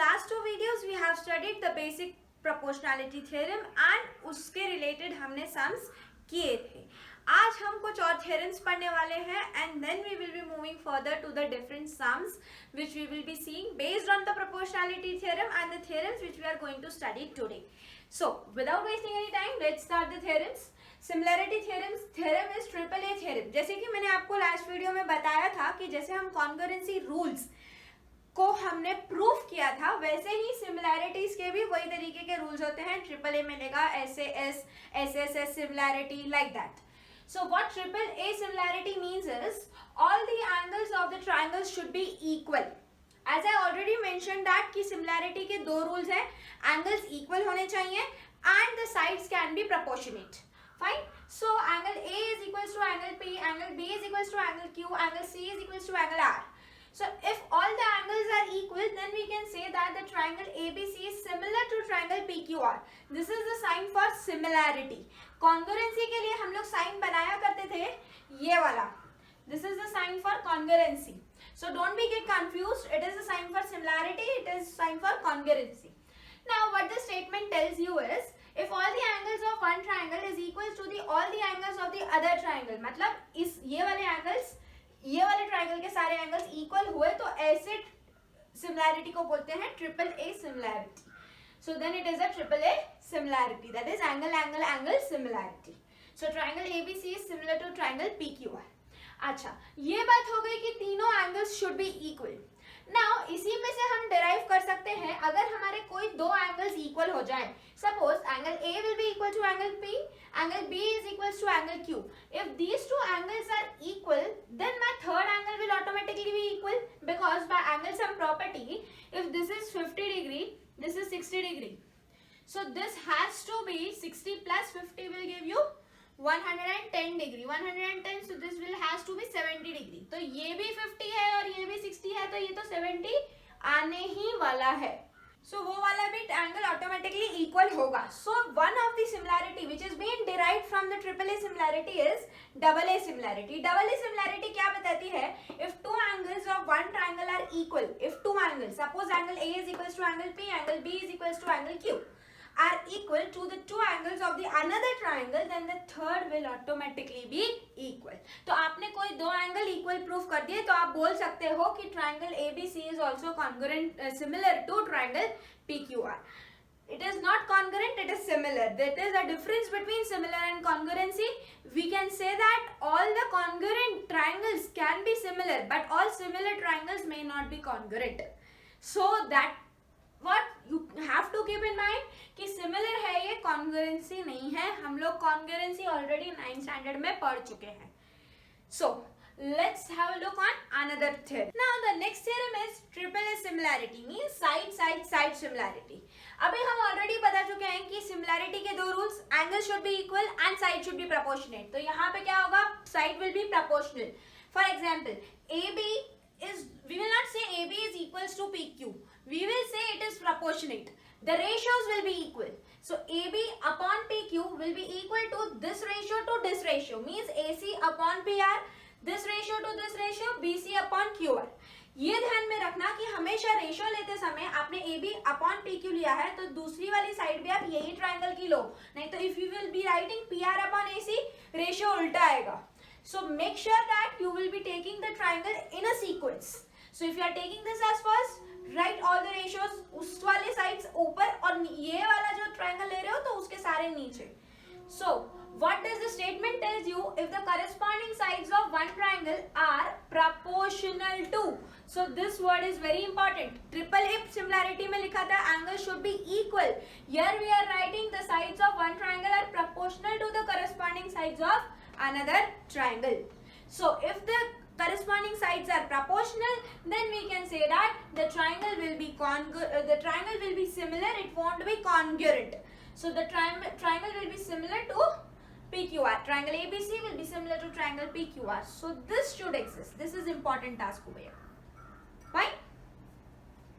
last two videos we have studied the basic proportionality theorem and उसके related हमने sums किए थे. आज हम कुछ और theorems पढ़ने वाले हैं and then we will be moving further to the different sums which we will be seeing based on the proportionality theorem and the theorems which we are going to study today. So without wasting any time, let's start the theorems. Similarity theorems, theorem is triple A theorem. जैसे कि मैंने आपको last video में बताया था कि जैसे हम congruency rules को हमने प्रूफ किया था, वैसे ही सिमिलैरिटीज के भी वही तरीके के रूल्स होते हैं. ट्रिपल ए मिलेगा, SAS, SSS similarity, like that. So what triple A similarity means is all the angles of the triangles should be equal. As I already mention that कि सिमिलैरिटी के दो रूल्स हैं, एंगल्स इक्वल होने चाहिए and the sides can be proportionate. Fine. So angle A is equals to angle P, angle B is equals to angle Q, angle C is equals to angle R. So if all the angles are equal, then we can say that the triangle ABC is similar to triangle PQR. This is the sign for similarity. Congruency के लिए हम लोग sign बनाया करते थे ये वाला. This is the sign for congruency. So don't be get confused. It is a sign for similarity. It is sign for congruency. Now what the statement tells you is, if all the angles of one triangle is equal to the all the angles of the other triangle, मतलब इस ये वाले angles ये वाले triangle के सारे angles equal हुए तो ऐसे सिमिलैरिटी को बोलते हैं triple A similarity. So then it is a triple A similarity, that is angle angle angle similarity. So triangle ABC is similar to triangle PQR. अच्छा, ये बात हो गई कि तीनों angles should be equal. Now इसी में से हम डिराइव कर सकते हैं, अगर हमारे कोई दो एंगल्स इक्वल हो जाए, suppose angle A will be equal to angle P, angle B is equals to angle Q. If these two angles are equal, then my third angle will automatically be equal, because by angle sum property, if this is 50 degree, this is 60 degree. So this has to be 60 plus 50 will give you 110 degree. 110, so this will has to be 70 degree. तो ये भी 50 है और ये भी 60 है, तो ये तो 70 आने ही वाला है. So वो वाला भी एंगल ऑटोमेटिकली इक्वल होगा. So one of the similarity which is being derived from the triple A similarity is double A similarity. Double A similarity क्या बताती है? If two angles of one triangle are equal, if two angles, suppose angle A is equals to angle P, angle B is equals to angle Q, are equal to the two angles of the another triangle, then the third will automatically be equal. तो आपने कोई दो angle equal proof कर दिए तो आप बोल सकते हो कि triangle ABC is also congruent, similar to triangle PQR. It is not congruent, it is similar. That is a difference between similar and congruency. We can say that all the congruent triangles can be similar, but all similar triangles may not be congruent. So that what you have to keep in mind कि similar है, ये congruency नहीं है. हम लोग congruency already 9th standard में पढ़ चुके हैं. So let's have a look on another theorem. Now the next theorem is triple A similarity, means side side side similarity. अभी हम already बता चुके हैं कि similarity के दो rules, angle should be equal and side should be proportionate. तो यहाँ पे क्या होगा? Side will be proportional. For example, AB is, we will not say AB is equals to PQ. We will say it is proportionate. The ratios will be equal. So AB upon PQ will be equal to this ratio to this ratio, means AC upon PR, this ratio to this ratio, BC upon QR. ये ध्यान में रखना कि हमेशा ratio लेते समय आपने AB upon PQ लिया है तो दूसरी वाली साइड भी आप यही ट्रायंगल की लो, नहीं तो if you will be writing PR upon AC, ratio उल्टा आएगा. So make sure that you will be taking the triangle in a sequence. So if you are taking this as first, write all the ratios, उस वाले sides ऊपर और ये वाला जो triangle ले रहे हो तो उसके सारे नीचे. So what does the statement tells you? If the corresponding sides of one triangle are proportional to. So this word is very important. Triple A similarity में लिखा था angle should be equal. Here we are writing the sides of one triangle are proportional to the corresponding sides of another triangle. So if the corresponding sides are proportional, then we can say that the triangle will be similar, it won't be congruent. So the triangle will be similar to PQR. Triangle ABC will be similar to triangle PQR. So this should exist. This is important task over here. Fine.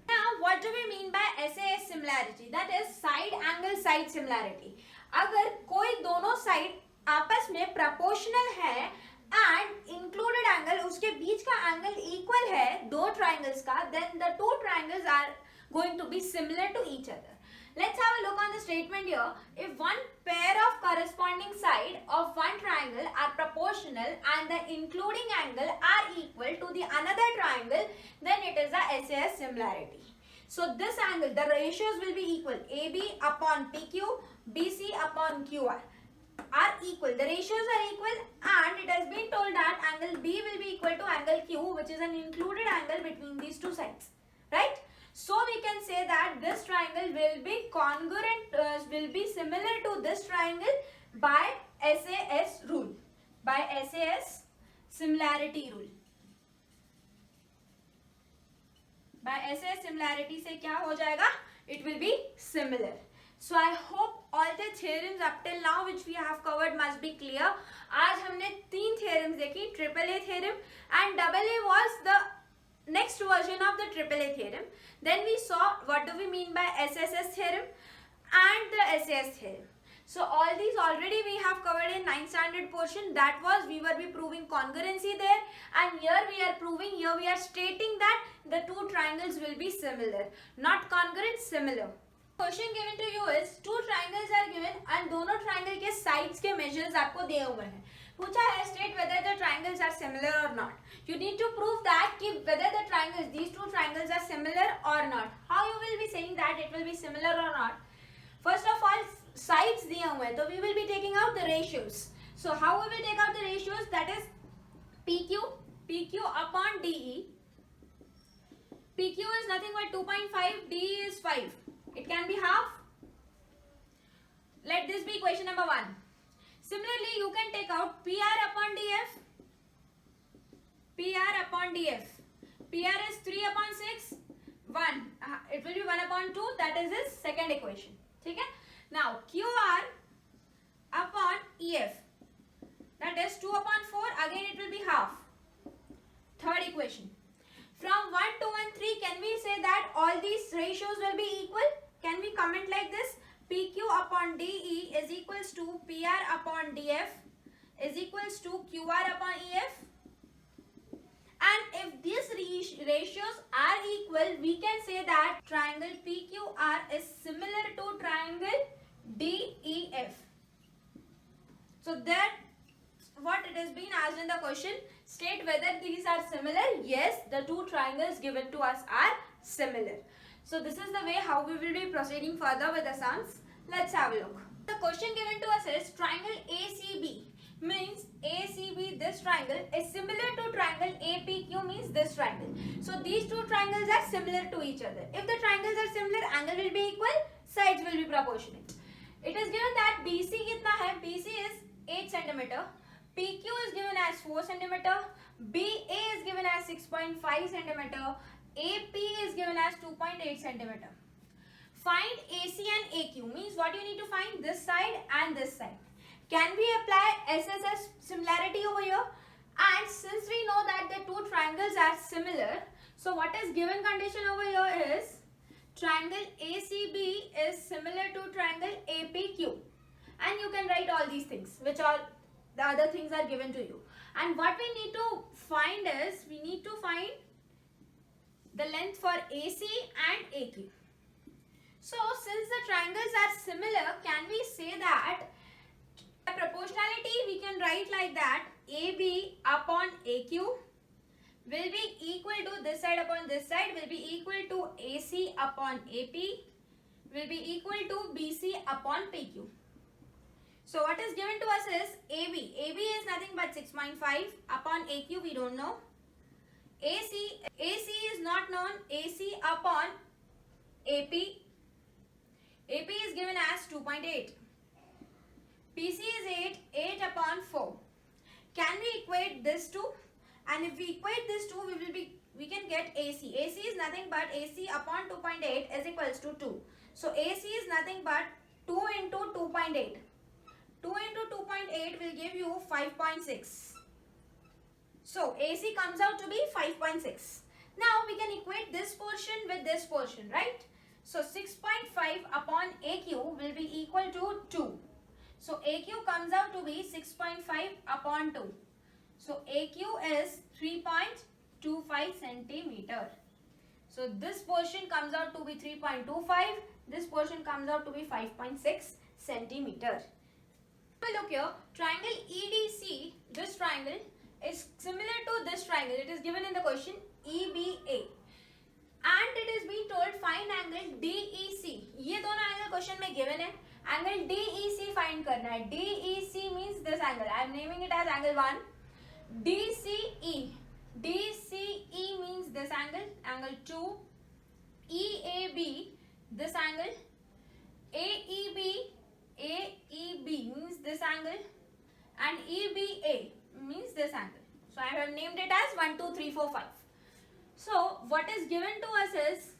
Now what do we mean by SAS similarity? That is side angle side similarity. अगर कोई दोनों side आपस में proportional है and included angle उसके बीच का angle equal है दो ट्राइंगल्स का, then the two triangles are going to be similar to each other. Let's have a look on the statement here. If one pair of corresponding side of one triangle are proportional and the including angle are equal to the another triangle, then it is a SAS similarity. So this angle, the ratios will be equal. AB upon PQ, BC upon QR are equal. The ratios are equal, and it has been told that angle B will be equal to angle Q, which is an included angle between these two sides, right? So we can say that this triangle will be congruent, will be similar to this triangle by SAS rule, by SAS similarity rule. By SAS similarity से क्या हो जाएगा? It will be similar. So I hope all the theorems up till now which we have covered must be clear. आज हमने 3 theorems देखी, triple A theorem and double A was the next version of the triple A theorem. Then we saw what do we mean by SSS theorem and the SAS theorem. So all these already we have covered in 9th standard portion. That was we were proving congruency there, and here we are proving, here we are stating that the two triangles will be similar, not congruent, similar. Question given to you is two triangles are given and दोनों triangle के sides के measures आपको दिए हुए हैं. पूछा है state whether the triangles are similar or not. You need to prove that कि whether the triangles, these two triangles are similar or not. How you will be saying that it will be similar or not? First of all, sides दिए हुए हैं, तो we will be taking out the ratios. So how we will take out the ratios? That is PQ upon DE. PQ is nothing but 2.5, DE is 5. It can be half. Let this be equation number 1. Similarly, you can take out PR upon DF. PR upon DF. PR is 3 upon 6. 1. It will be 1 upon 2. That is his second equation. Okay? Now, QR upon EF. That is 2 upon 4. Again, it will be half. Third equation. From 1, 2 and 3, can we say that all these ratios will be equal? Can we comment like this? PQ upon DE is equals to PR upon DF is equals to QR upon EF. And if these ratios are equal, we can say that triangle PQR is similar to triangle DEF. So that's what it has been asked in the question. State whether these are similar. Yes, the two triangles given to us are similar. So this is the way how we will be proceeding further with the sums. Let's have a look. The question given to us is triangle ACB means ACB, this triangle is similar to triangle APQ means this triangle. So these two triangles are similar to each other. If the triangles are similar, angle will be equal, sides will be proportionate. It is given that BC कितना है? BC is 8 cm. PQ is given as 4 cm. BA is given as 6.5 cm. AP is given as 2.8 cm. Find AC and AQ means what you need to find? This side and this side. Can we apply SSS similarity over here? And since we know that the two triangles are similar, so what is given condition over here is triangle ACB is similar to triangle APQ. And you can write all these things, which are the other things are given to you. And what we need to find is, we need to find the length for AC and AQ. So since the triangles are similar, can we say that the proportionality we can write like that AB upon AQ will be equal to this side upon this side will be equal to AC upon AP will be equal to BC upon PQ. So what is given to us is AB. AB is nothing but 6.5 upon AQ we don't know. AC is not known. AC upon AP. AP is given as 2.8. PC is 8 upon 4. Can we equate this two? And if we equate this two, we can get AC. AC is nothing but AC upon 2.8 is equals to 2. So AC is nothing but 2 into 2.8. 2 into 2.8 will give you 5.6. So AC comes out to be 5.6. Now we can equate this portion with this portion, right? So 6.5 upon AQ will be equal to 2. So AQ comes out to be 6.5 upon 2. So AQ is 3.25 centimeter. So this portion comes out to be 3.25. This portion comes out to be 5.6 centimeter. Look here, triangle EDC, this triangle is similar to this triangle. It is given in the question EBA. And it is being told find angle DEC. ये दोनों angle question में given है. Angle DEC find करना है. DEC means this angle. I am naming it as angle 1. DCE. DCE means this angle. Angle 2. EAB, this angle. AEB. AEB means this angle. And EBA means this angle. So I have named it as 1, 2, 3, 4, 5. So what is given to us is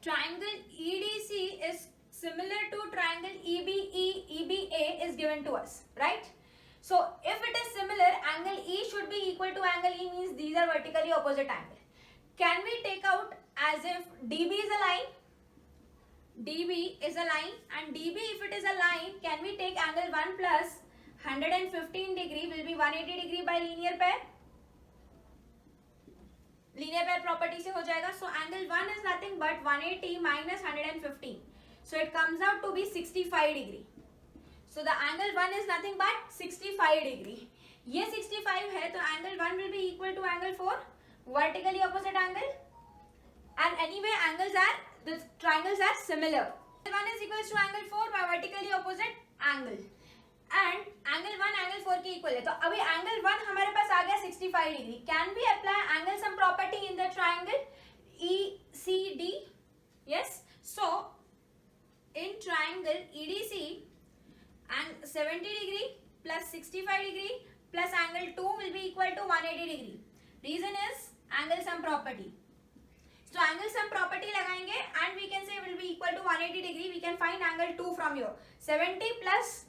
triangle EDC is similar to triangle EBA is given to us, right? So if it is similar, angle E should be equal to angle E, means these are vertically opposite angle. Can we take out as if DB is a line? DB is a line, and DB if it is a line, can we take angle 1 plus 115 degree will be 180 degree by linear pair? Linear pair property से हो जाएगा. So angle 1 is nothing but 180 minus 115. So it comes out to be 65 degree. So the angle 1 is nothing but 65 degree. ये 65 है तो angle 1 will be equal to angle 4, vertically opposite angle. And anyway the triangles are similar. Angle 1 is equals to angle 4 by vertically opposite angle. And angle 1 angle 4 के equal है. तो अभी angle 1 हमारे पास आ गया 65 degree. Can we apply angle sum property in the triangle ECD? Yes. So in triangle EDC, and 70 degree plus 65 degree plus angle 2 will be equal to 180 degree. Reason is angle sum property. So angle sum property लगाएंगे and we can say will be equal to 180 degree. We can find angle 2 from here. 70 plus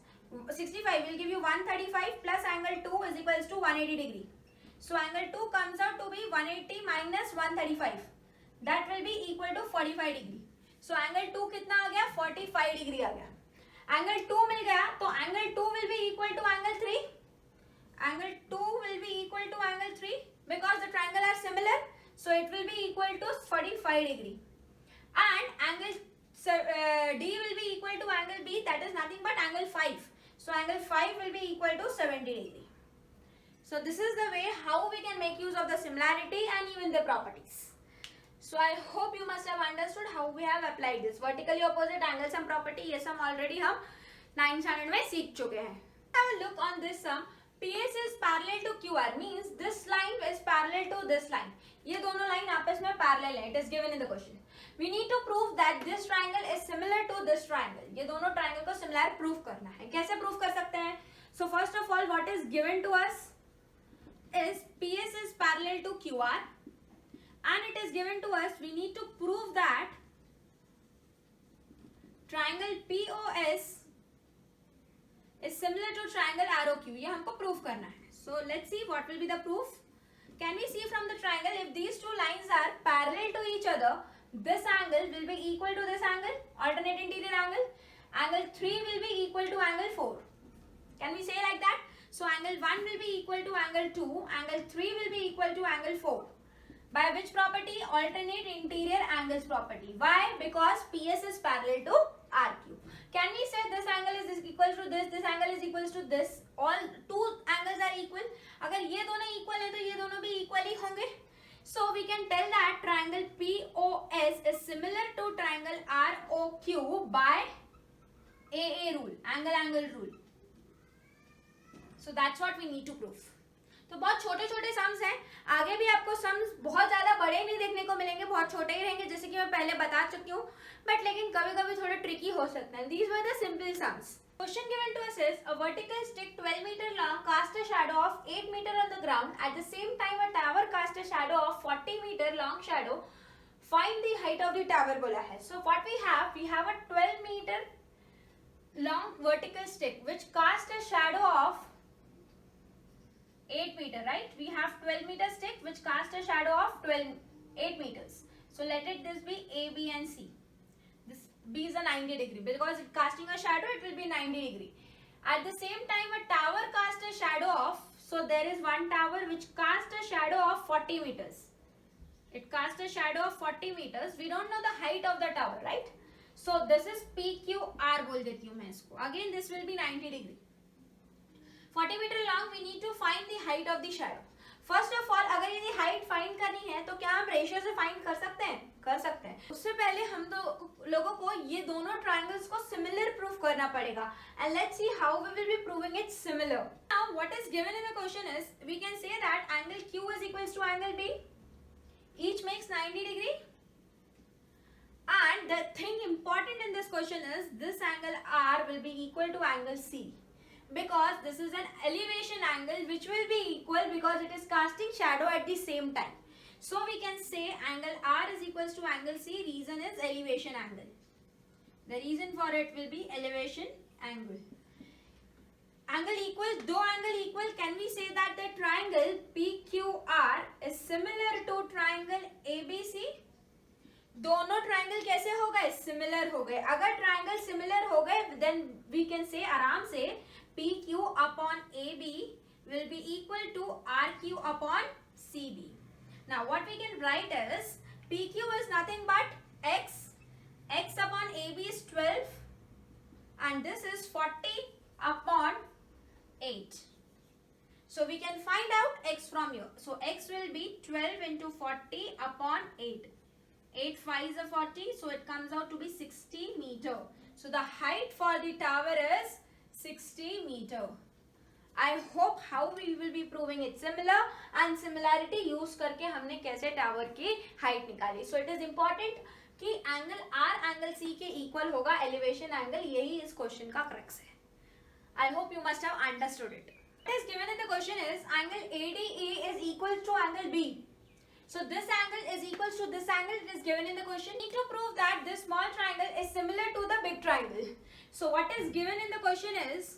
65 will give you 135 plus angle 2 is equals to 180 degree. So angle 2 comes out to be 180 minus 135. That will be equal to 45 degree. So angle 2 कितना आ गया? 45 degree आ गया. Angle 2 मिल गया तो angle 2 will be equal to angle 3. Angle 2 will be equal to angle 3 because the triangle are similar. So it will be equal to 45 degree. And angle D will be equal to angle B, that is nothing but angle 5. So angle 5 will be equal to 70 degree. So this is the way how we can make use of the similarity and even the properties. So I hope you must have understood how we have applied this vertically opposite angle sum property. ये sum already हम 9th standard में सीख चुके हैं. Have a look on this sum. PS is parallel to QR means this line is parallel to this line. ये दोनों line आपस में parallel है. It is given in the question. We need to prove that this triangle is similar to this triangle. ये दोनों triangle को similar prove करना है. कैसे prove कर सकते हैं? So first of all, what is given to us is PS is parallel to QR. And it is given to us, we need to prove that triangle POS is similar to triangle ROQ. ये हमको prove करना है. So let's see what will be the proof. Can we see from the triangle if these two lines are parallel to each other, this angle will be equal to this angle, alternate interior angle. Angle 3 will be equal to angle 4. Can we say like that? So angle 1 will be equal to angle 2, angle 3 will be equal to angle 4. By which property? Alternate interior angles property. Why? Because PS is parallel to RQ. Can we say this angle is equal to this angle is equal to this? All two angles are equal. अगर ये दोनों equal है तो ये दोनों भी equal ही होंगे. So we can tell that triangle POS is similar to triangle ROQ by AA rule, angle rule. So that's what we need to prove. तो बहुत छोटे छोटे सम्स हैं. आगे भी आपको सम्स बहुत ज़्यादा बड़े नहीं देखने को मिलेंगे, बहुत छोटे ही रहेंगे जैसे कि मैं पहले बता चुकी हूँ. बट लेकिन कभी कभी थोड़े ट्रिकी हो सकते हैं. These were the simple sums. Question given to us is a vertical stick 12 meter long cast a shadow of 8 meter on the ground. At the same time a tower cast a shadow of 40 meter long shadow. Find the height of the tower बोला है. So what we have a 12 meter long vertical stick which cast a shadow of 8 meter, right? We have 12 meter stick which cast a shadow of 8 meters. So let it this be A, B and C. This B is a 90 degree because it casting a shadow, it will be 90 degree. At the same time a tower cast a shadow of, so there is one tower which cast a shadow of 40 meters. It casts a shadow of 40 meters. We don't know the height of the tower, right? So this is PQR बोल देती हूँ मैं इसको. Again this will be 90 degree. 40 meter long. We need to find the height of the shadow. First of all अगर यदि height find करनी है तो क्या हम रेशियो से फाइंड कर सकते हैं? कर सकते हैं. उससे पहले हम लोगों को ये दोनों ट्रायंगल्स को सिमिलर प्रूव करना पड़ेगा. And let's see how we will be proving it similar. Now what is given in the question is we can say that angle Q is equals to angle B. Each makes 90 degree. And the thing important in this question is this angle R will be equal to angle C. Because this is an elevation angle which will be equal because it is casting shadow at the same time. So we can say angle R is equals to angle C. Reason is elevation angle. The reason for it will be elevation angle. Angle equal, though angle equal, can we say that the triangle PQR is similar to triangle ABC? दोनों triangle कैसे हो गए? Similar हो गए. अगर triangle similar हो गए then we can से आराम से PQ upon AB will be equal to RQ upon CB. Now what we can write is PQ is nothing but X. X upon AB is 12 and this is 40 upon 8. So we can find out X from here. So X will be 12 into 40 upon 8. 8 5 is 40, so it comes out to be 60 meter. So the height for the tower is 60 meter. I hope how we will be proving it similar and similarity use करके हमने कैसे tower की height निकाली. So it is important कि angle R angle C के equal होगा elevation angle. यही इस क्वेश्चन का क्रक्स है. I hope you must have understood it. What is given in the question is angle ADE is equal to angle B. So this angle is equals to this angle. It is given in the question. We need to prove that this small triangle is similar to the big triangle. So what is given in the question is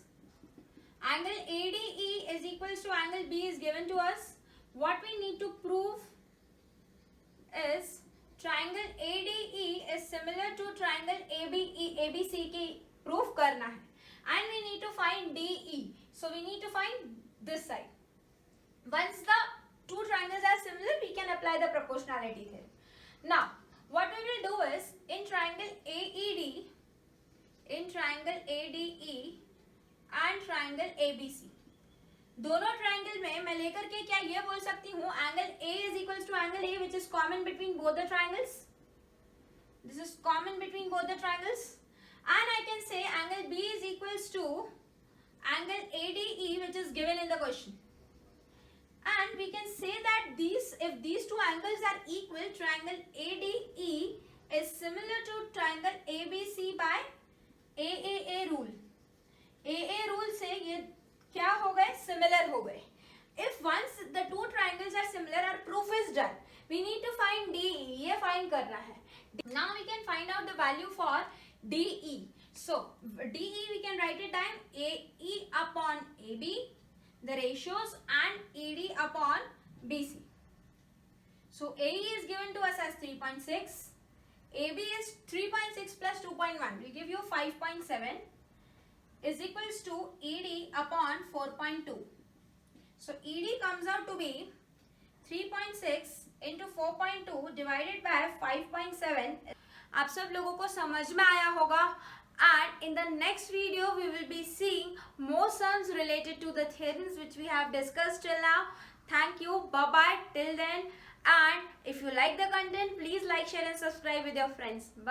angle ADE is equals to angle B is given to us. What we need to prove is triangle ADE is similar to triangle ABC की proof करना है. And we need to find DE. So we need to find this side. Once the two triangles are similar, we can apply the proportionality theorem. Now, what we will do is in triangle AED, in triangle ADE and triangle ABC, दोनों triangle में मैं लेकर के क्या ये बोल सकती हूँ angle A is equals to angle A which is common between both the triangles. This is common between both the triangles. And I can say angle B is equals to angle ADE which is given in the question. And we can say that if these two angles are equal, triangle ADE is similar to triangle ABC by AAA rule. AA rule से ये क्या हो गए? Similar हो गए. If once the two triangles are similar, our proof is done. We need to find DE. ये find करना है. Now we can find out the value for DE. So DE we can write it down AE upon AB. The ratios and ED upon BC. So AE is given to us as 3.6. AB is 3.6 plus 2.1 will give you 5.7 is equals to ED upon 4.2. So ED comes out to be 3.6 into 4.2 divided by 5.7. आप सब लोगों को समझ में आया होगा. And in the next video we will be seeing more sums related to the theorems which we have discussed till now. Thank you. Bye bye till then. And if you like the content, please like, share and subscribe with your friends. Bye.